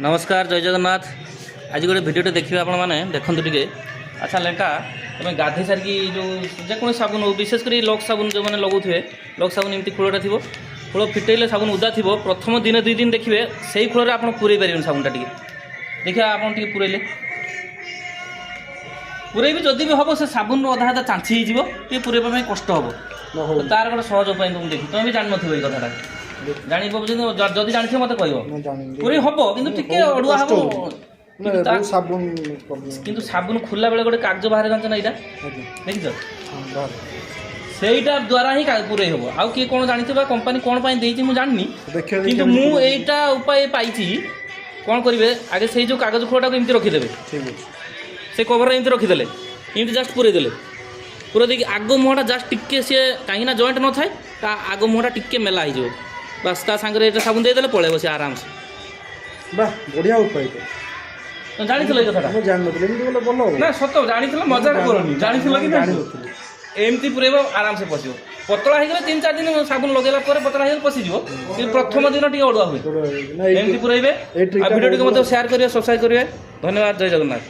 नमस्कार जय जगन्नाथ। आज गोटे भिडियो देखिए आपण मैंने देखु टे। अच्छा लेंका तुम गाधे सारिकी जो जेको साबुन हो विशेषकर लक्स साबुन जो मैंने लगुए लक्स साबुन एमती खोलटा थी खोल फिटेले साबुन उदा थी प्रथम दिन दुई दिन देखिए से खोल आप पूरे पारे साबुनटा टे देखिए आप पूरेले पूरे भी जदि भी हम से साबुन अधा अधा चांची हो पूरे कष्ट हम तार गोटे सहज उपाय तुम देखी तुम भी जान न ये कथा जानी जदि जानी मत कह पूरी हम कि अड़ुआ हम किंतु साबुन खोला बेले गोटे कागज बाहर जान ना यहाँ देखिछ सेटा द्वारा ही पूरे हम आउ किए कौन जानी कंपानी कौन मुझे जानी कि मुझा उपाय पाई कौन करेंगे आगे से जो कागज खोलाटा एमती रखीदे से कवर एमती रखीदे एमती जस्ट पूरे देले पूरा देखिए आग मुहटा जस्ट टिके सी कहीं जॉइंट न था आग मुहटा टिके मेला हो बस ता सांगे ये साबुन देदेले पड़े सी आराम से वाह बढ़िया उपाय तो जानी कथा ना सत जानी मजा जानी कि एमती पूरे आराम से पशो पतला हो 3-4 दिन साबुन लगेला पतला हो पशिज प्रथम दिन टी अड़ुआ हुए एमती पूरे भिडियो शेयर करेंगे सब्सक्राइब करेंगे। धन्यवाद। जय जगन्नाथ।